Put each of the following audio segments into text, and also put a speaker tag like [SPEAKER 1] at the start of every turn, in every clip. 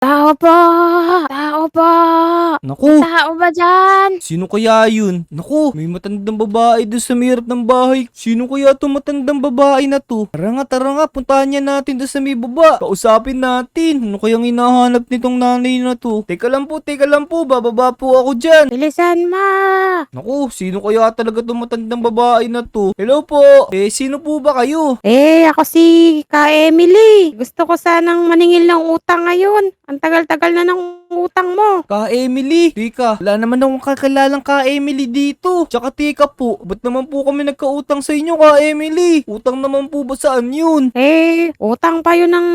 [SPEAKER 1] Tao po! Tao po! May
[SPEAKER 2] Naku,
[SPEAKER 1] tao ba diyan?
[SPEAKER 2] sino kaya yun? Naku, may matandang babae doon sa may harap ng bahay. Sino kaya to matandang babae na to? Tara nga, puntahan niya natin doon sa may baba. Kausapin natin. Ano kayang hinahanap nitong nanay na to? Teka lang po, bababa po ako dyan.
[SPEAKER 1] Bilisan mo!
[SPEAKER 2] Naku, sino kaya talaga to matandang babae na to? Hello po, sino po ba kayo?
[SPEAKER 1] Ako si Ka Emily. Gusto ko sanang maningil ng utang ngayon. Ang tagal-tagal na ng utang mo.
[SPEAKER 2] Ka Emily, teka, wala naman akong kakilalang Ka Emily dito. Tsaka teka po, ba't naman po kami nagkautang sa inyo Ka Emily? Utang naman po ba saan yun?
[SPEAKER 1] Utang pa yun ng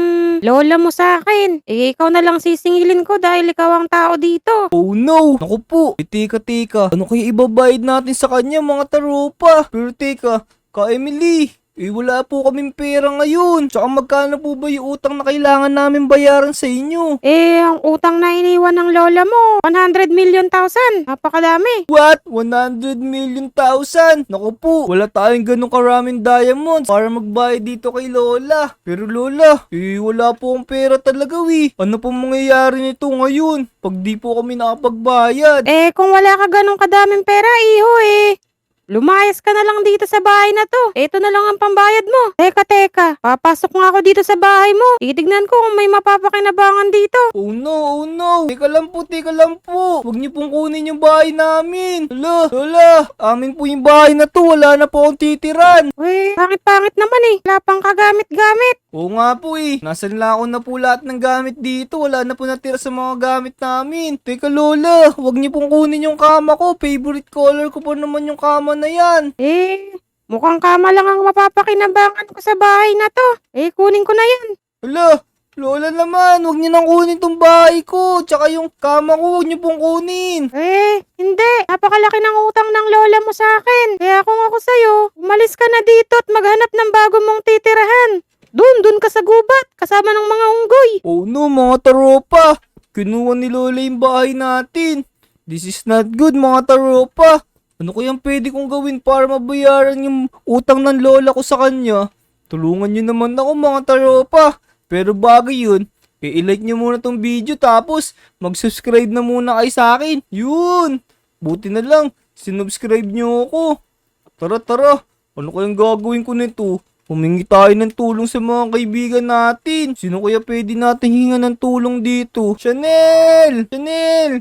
[SPEAKER 1] lola mo sa akin. Ikaw na lang sisingilin ko dahil ikaw ang tao dito.
[SPEAKER 2] Oh no! Naku po, teka, ano kaya ibabayad natin sa kanya mga taropa? Pero teka, Ka Emily, wala po kaming pera ngayon. Tsaka magkano po ba yung utang na kailangan namin bayaran sa inyo?
[SPEAKER 1] Ang utang na iniwan ng lola mo, 100 million thousand. Napakadami.
[SPEAKER 2] What? 100 million thousand? Naku po, wala tayong ganong karaming diamonds para magbayad dito kay Lola. Pero Lola, wala po akong pera talaga Ano pong mangyayari nito ngayon pag di po kami nakapagbayad?
[SPEAKER 1] Kung wala ka ganong kadaming pera, iho lumayas ka na lang dito sa bahay na to. Ito na lang ang pambayad mo. Teka. Papasok nga ako dito sa bahay mo. Titignan ko kung may mapapakinabangan dito.
[SPEAKER 2] Oh no. Teka lang po. Huwag niyo pong kunin yung bahay namin. Lola, amin po yung bahay na to. Wala na po akong titiran.
[SPEAKER 1] Pangit-pangit naman Wala pang kagamit-gamit.
[SPEAKER 2] Oo nga po Nasanla ko na po lahat ng gamit dito. Wala na po natira sa mga gamit namin. Teka Lola, huwag niyo pong kunin yung kama ko. Favorite color ko pa naman yung kama na yan.
[SPEAKER 1] Mukhang kama lang ang mapapakinabangan ko sa bahay na to. Kunin ko na yan.
[SPEAKER 2] Lola naman, huwag niyo nang kunin tong bahay ko. Tsaka yung kama ko, huwag niyo pong kunin.
[SPEAKER 1] Hindi. Napakalaki ng utang ng lola mo sa akin. Kaya kung ako sa'yo, umalis ka na dito at maghanap ng bago mong titirahan. Doon ka sa gubat, kasama ng mga unggoy.
[SPEAKER 2] Oh no, mga taropa. Kinuha ni Lola yung bahay natin. This is not good, mga taropa. Ano kayang pwede kong gawin para mabayaran yung utang ng lola ko sa kanya? Tulungan niyo naman ako, mga taropa. Pero bago yun, i-like niyo muna tong video tapos mag-subscribe na muna kayo sa akin. Yun! Buti na lang, sinubscribe niyo ako. Tara. Ano kayang gagawin ko nito? Humingi tayo ng tulong sa mga kaibigan natin. Sino kaya pwede natin hinga ng tulong dito? Chanel!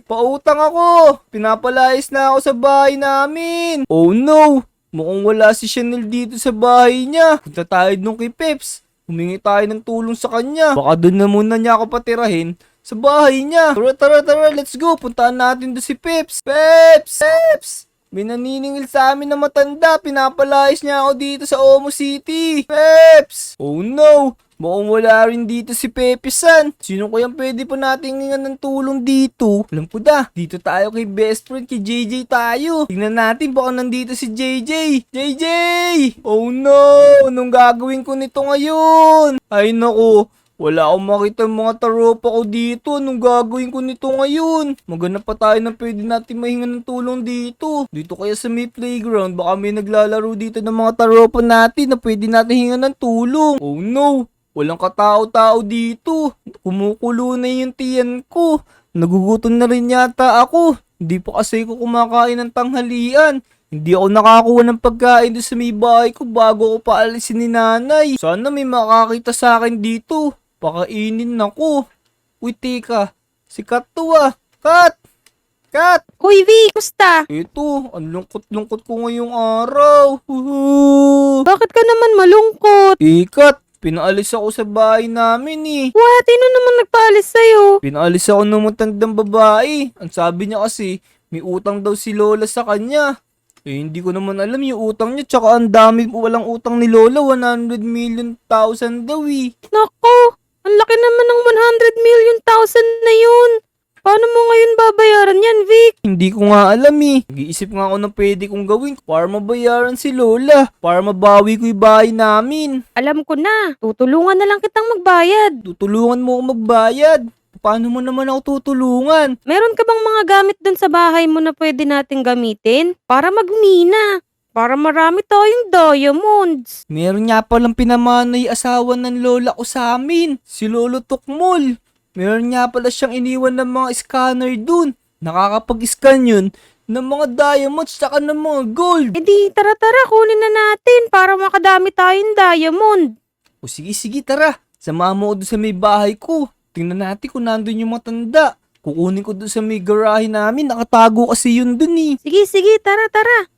[SPEAKER 2] Pautang ako! Pinapalayas na ako sa bahay namin. Oh no! Mukhang wala si Chanel dito sa bahay niya. Punta tayo nung kay Peps. Humingi tayo ng tulong sa kanya. Baka doon na muna niya ako patirahin sa bahay niya. Tara, let's go. Puntaan natin doon si Peps. Peps! May naniningil sa amin na matanda. Pinapalayas niya ako dito sa Omo City. Peps! Oh no! Mukhang wala rin dito si Pepe-san. Sino kayang pwede pa nating hingan ng tulong dito? Alam ko dito tayo kay best friend, kay JJ tayo. Tingnan natin baka nandito si JJ. JJ! Oh no! Anong gagawin ko nito ngayon? Ay naku, wala akong makita mga taropa ko dito. Anong gagawin ko nito ngayon? Maghanap pa tayo ng pwede natin mahinga ng tulong dito. Dito kaya sa may playground, baka may naglalaro dito ng mga taropa natin na pwede natin hinga ng tulong. Oh no! Walang katao-tao dito. Kumukulo na yung tiyan ko. Nagugutom na rin yata ako. Hindi pa kasi ko kumakain ng tanghalian. Hindi ako nakakuha ng pagkain doon sa may bahay ko bago ako paalisin ni nanay. Sana may makakita sa akin dito. Pakainin ako. Uy, teka. Si Kat to Kat!
[SPEAKER 1] Hoy, V, kusta?
[SPEAKER 2] Ito, ang lungkot-lungkot ko ngayong araw.
[SPEAKER 1] Bakit ka naman malungkot?
[SPEAKER 2] Kat, pinaalis ako sa bahay namin
[SPEAKER 1] What? Sino naman nagpaalis sa'yo?
[SPEAKER 2] Pinaalis ako ng matandang babae. Ang sabi niya kasi, may utang daw si Lola sa kanya. Hindi ko naman alam yung utang niya. Tsaka ang dami walang utang ni Lola. 100 million thousand daw
[SPEAKER 1] Nako, ang laki naman ng 100 million thousand na yun. Paano mo ngayon babayaran yan, Vic?
[SPEAKER 2] Hindi ko nga alam Nag-iisip nga ako ng pwede kong gawin para mabayaran si Lola. Para mabawi ko yung bahay namin.
[SPEAKER 1] Alam ko na. Tutulungan na lang kitang magbayad.
[SPEAKER 2] Tutulungan mo ako magbayad. Paano mo naman ako tutulungan?
[SPEAKER 1] Meron ka bang mga gamit dun sa bahay mo na pwede nating gamitin? Para magmina. Para marami tayong diamonds.
[SPEAKER 2] Meron nga palang pinamanay asawa ng lola ko sa amin. Si Lolo Tukmol. meron nga pala siyang iniwan ng mga scanner dun. Nakakapag-scan yun ng mga diamonds tsaka ng mga gold.
[SPEAKER 1] E di, tara, kunin na natin para makadami tayong diamond.
[SPEAKER 2] O sige, tara. Samahan mo ko doon sa may bahay ko. Tingnan natin kung nandun yung matanda. Kukunin ko doon sa may garahe namin. Nakatago kasi yun dun eh.
[SPEAKER 1] Sige, tara.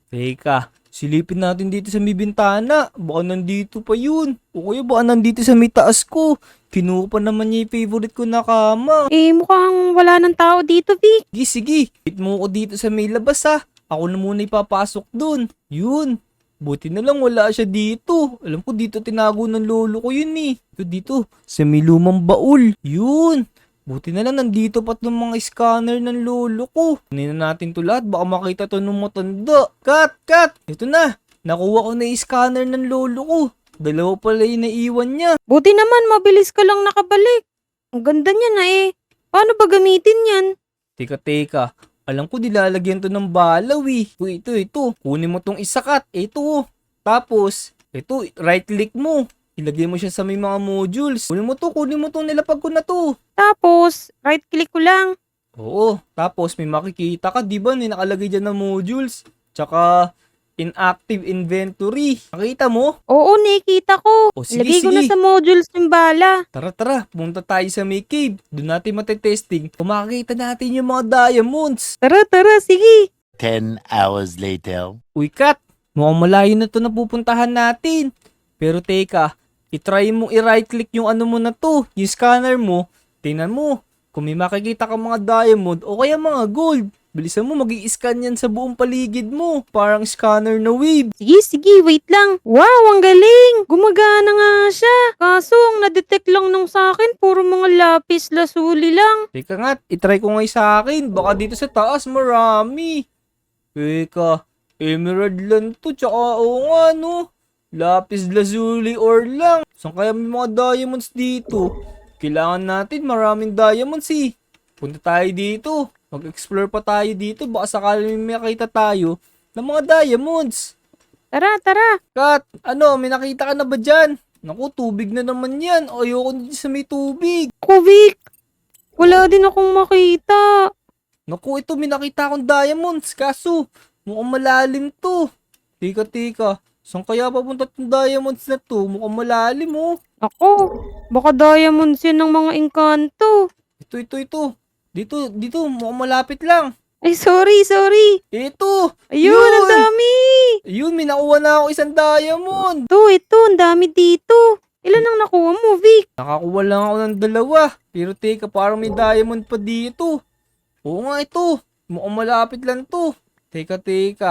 [SPEAKER 2] Teka, silipin natin dito sa may bintana. Baka nandito pa yun. O kaya baka nandito sa may taas ko. Kinuha pa naman niya yung favorite ko na kama.
[SPEAKER 1] Eh, mukhang wala ng tao dito, Vic.
[SPEAKER 2] Sige. Wait mo ko dito sa may labas ha. Ako na muna ipapasok dun. Yun. Buti na lang wala siya dito. Alam ko dito tinago ng lolo ko yun eh. Dito, sa may lumang baul. Yun. Buti na lang nandito pa itong mga scanner ng lolo ko. Kunin na natin to lahat. Baka makita to ng matanda. Cut! Ito na. Nakuha ko na yung scanner ng lolo ko. Dalawa pala yung naiwan niya.
[SPEAKER 1] Buti naman, mabilis ka lang nakabalik. Ang ganda niya na eh. Paano ba gamitin yan?
[SPEAKER 2] Teka. Alam ko nilalagyan to ng balaw eh. Ito. Kunin mo tong isakat. Ito. Tapos, ito, right click mo. Ilagay mo siya sa may mga modules. Kunin mo to, nilapag ko na to.
[SPEAKER 1] Tapos, right click ko lang.
[SPEAKER 2] Oo. Tapos, may makikita ka, di ba? May nakalagay dyan na modules. Tsaka, inactive inventory. Nakita mo?
[SPEAKER 1] Oo, nakita ko.
[SPEAKER 2] O, sige,
[SPEAKER 1] Lagay ko na
[SPEAKER 2] sige.
[SPEAKER 1] sa modules yung bala.
[SPEAKER 2] Tara. Pumunta tayo sa may cave. Doon natin matetesting. Kung makikita natin yung mga diamonds.
[SPEAKER 1] Tara, sige.
[SPEAKER 3] 10 hours later.
[SPEAKER 2] Uy, Kat. Mukhang malayo na to na pupuntahan natin. Pero teka, itry mo i-right click yung ano mo na to. Yung scanner mo. Tingnan mo. Kung may makikita ka mga diamond o kaya mga gold. Bilisan mo, mag-i-scan yan sa buong paligid mo. Parang scanner na wave.
[SPEAKER 1] Sige, wait lang. Wow, ang galing. Gumagana nga siya. Kaso, ang na-detect lang nung sa akin, puro mga lapis lazuli lang.
[SPEAKER 2] Teka nga, itry ko nga sa akin. Baka dito sa taas marami. Teka, emerald lang to. Tsaka oo nga no. Lapis lazuli or lang. Saan kaya may mga diamonds dito? Kailangan natin maraming diamonds eh. Punta tayo dito. Mag-explore pa tayo dito. Baka sakali may makita tayo ng mga diamonds.
[SPEAKER 1] Tara.
[SPEAKER 2] Kat, may nakita ka na ba dyan? Naku, tubig na naman yan. Ayoko na dyan sa may tubig.
[SPEAKER 1] Vic, wala din akong makita.
[SPEAKER 2] Naku, ito may nakita akong diamonds. Kaso, mukhang malalim to. Teka. Saan kaya papunta itong diamonds na to? Mukhang malalim oh.
[SPEAKER 1] Ako, baka diamonds yan ng mga engkanto.
[SPEAKER 2] Ito. Dito, mukhang malapit lang.
[SPEAKER 1] Ay, sorry.
[SPEAKER 2] Ito!
[SPEAKER 1] Ayun, ang dami.
[SPEAKER 2] Ayun, may nakuha na ako isang diamond.
[SPEAKER 1] Ito, ang dami dito. Ilan ang nakuha mo, Vic?
[SPEAKER 2] Nakakuha lang ako ng 2. Pero teka, parang may diamond pa dito. Oo nga ito. Mukhang malapit lang to. Teka.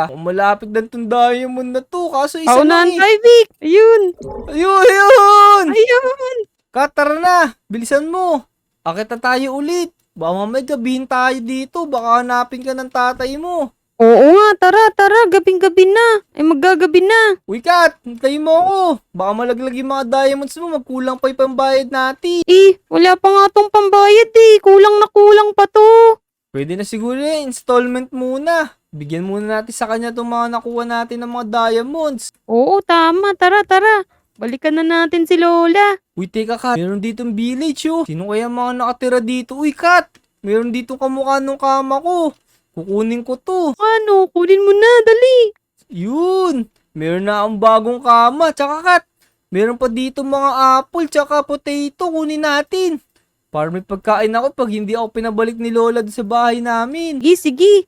[SPEAKER 2] Mukhang malapit lang tong diamond na to. Kaso isa
[SPEAKER 1] Paunahan
[SPEAKER 2] lang eh.
[SPEAKER 1] tayo, Vic. Ayun.
[SPEAKER 2] Ayun!
[SPEAKER 1] Ayun.
[SPEAKER 2] Kat, tara na. Bilisan mo. Akit na tayo ulit. Baka mamaya gabihin tayo dito. Baka hanapin ka ng tatay mo.
[SPEAKER 1] Oo nga, tara. Gabing-gabi na. Ay, maggagabi na.
[SPEAKER 2] Uy, Kat, hintayin mo ako. Baka malaglag yung mga diamonds mo. Magkulang pa yung pambayad natin.
[SPEAKER 1] Wala pa nga tong pambayad eh. Kulang na kulang pa to.
[SPEAKER 2] Pwede na siguro installment muna. Bigyan muna natin sa kanya itong mga nakuha natin ng mga diamonds.
[SPEAKER 1] Oo, tama. Tara. Balikan na natin si Lola.
[SPEAKER 2] Uy, teka Kat, meron ditong village oh. Sino kaya mga nakatira dito? Uy, Kat, meron ditong kamukha nung kama ko. Kukunin ko to.
[SPEAKER 1] Ano? Kunin mo na, dali.
[SPEAKER 2] Yun, meron na akong bagong kama. Tsaka Kat, meron pa dito mga apple tsaka potato. Kunin natin. Para may pagkain ako pag hindi ako pinabalik ni Lola sa bahay namin.
[SPEAKER 1] Sige.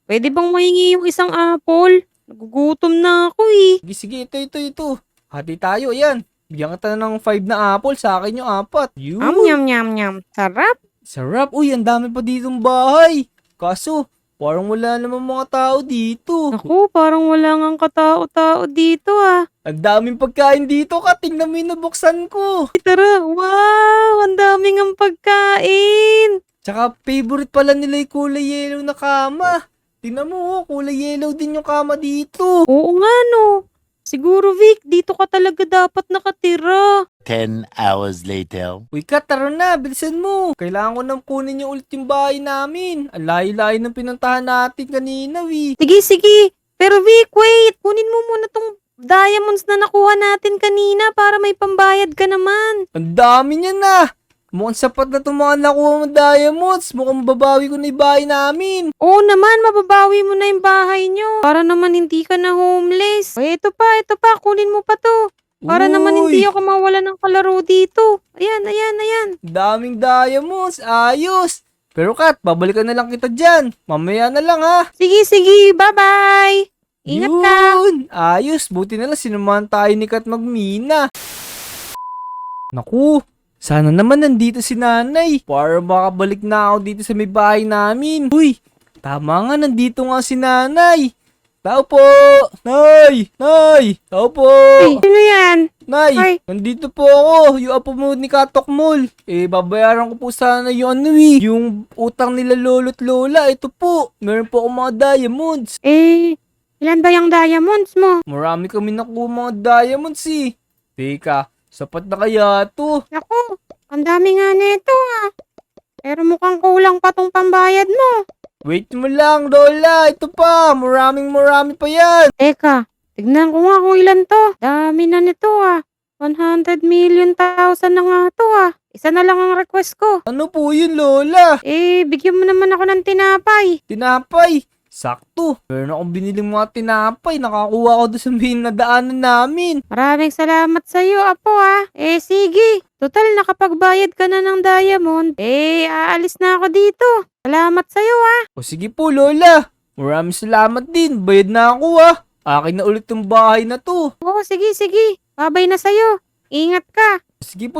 [SPEAKER 1] Pwede bang mahingi yung isang apple? Nagugutom na ako eh.
[SPEAKER 2] Sige, ito. Hati tayo, ayan. Bigyan kita ng 5 na apple, sa akin yung 4. Yun.
[SPEAKER 1] Nyam. Sarap.
[SPEAKER 2] Sarap. Uy, ang dami pa ditong bahay. Kaso, parang wala namang mga tao dito.
[SPEAKER 1] Naku, parang wala ngang katao-tao dito ah.
[SPEAKER 2] Ang daming pagkain dito ka. Tingnan mo yung nabuksan ko.
[SPEAKER 1] Tara, wow, ang daming ang pagkain.
[SPEAKER 2] Tsaka favorite pala nila yung kulay yellow na kama. Tingnan mo, kulay yellow din yung kama dito.
[SPEAKER 1] Oo nga no. Siguro Vic, dito ka talaga dapat nakatira.
[SPEAKER 3] 10 hours later.
[SPEAKER 2] Uy, Kat, tara na. Bilisan mo. Kailangan ko nang kunin yung ulit yung bahay namin. Ang layo-layo ng pinuntahan natin kanina, wi.
[SPEAKER 1] Sige. Pero Vic, wait. Kunin mo muna tong diamonds na nakuha natin kanina para may pambayad ka naman.
[SPEAKER 2] Ang dami niya na. Mukhang sapat na itong mga nakuha mo diamonds. Mukhang babawi ko na yung bahay namin.
[SPEAKER 1] Oo naman, mababawi mo na yung bahay nyo. Para naman hindi ka na homeless. O, ito pa, kunin mo pa to. Para naman hindi
[SPEAKER 2] Uy,
[SPEAKER 1] ako mawala ng kalaro dito. Ayan.
[SPEAKER 2] daming diamonds. Ayos. Pero Kat, babalikan na lang kita dyan. Mamaya na lang ha.
[SPEAKER 1] Sige, bye-bye. Ingat ka.
[SPEAKER 2] Yun. Ayos. Buti na lang sinamahan tayo ni Kat magmina. Naku. Sana naman nandito si nanay para makabalik na ako dito sa may bahay namin. Uy, tama nga, nandito nga si nanay. Tao po! Nay! Nay! Tao po!
[SPEAKER 1] Sino yan?
[SPEAKER 2] Nay!
[SPEAKER 1] Ay.
[SPEAKER 2] Nandito po ako! Yung apo mo ni Katok Mall. Babayaran ko po sana yung yung utang nila lolo't lola. Ito po, meron po akong mga diamonds.
[SPEAKER 1] Ilan ba yung diamonds mo?
[SPEAKER 2] Marami kami nakuha mga diamonds eh. Teka, sapat na kaya to?
[SPEAKER 1] Naku, ang dami nga nito Pero mukhang kulang pa tong pambayad mo.
[SPEAKER 2] Wait mo lang, Lola. Ito pa. Maraming pa yan.
[SPEAKER 1] Teka, tignan ko nga kung ilan to. Dami na nito 100 million thousand na nga to Isa na lang ang request ko.
[SPEAKER 2] Ano po yun, Lola?
[SPEAKER 1] Bigyan mo naman ako ng tinapay.
[SPEAKER 2] Tinapay. Sakto. Meron akong biniling mga tinapay. Nakakuha ko doon sa may nadaanan namin.
[SPEAKER 1] Maraming salamat sa iyo, Apo sige. Total, nakapagbayad ka na ng diamond. Aalis na ako dito. Salamat sa iyo
[SPEAKER 2] O sige po, Lola. Maraming salamat din. Bayad na ako Akin na ulit yung bahay na to.
[SPEAKER 1] Oo, sige. Babay na sa iyo. Ingat ka.
[SPEAKER 2] Sige po.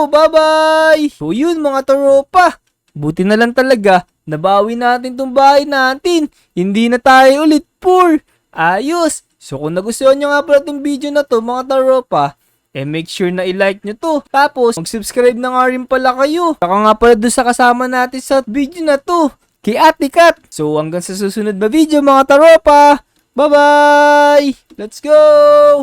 [SPEAKER 2] Bye-bye. So yun, mga tropa. Buti na lang talaga. Nabawi natin tong bahay natin. Hindi na tayo ulit poor. Ayos. So kung nagustuhan nyo nga pala itong video na to, mga tropa, make sure na i-like nyo to. Tapos, mag-subscribe na nga rin pala kayo. Saka nga pala doon sa kasama natin sa video na to, kay Ate Kat. So hanggang sa susunod na video, mga tropa. Bye-bye! Let's go!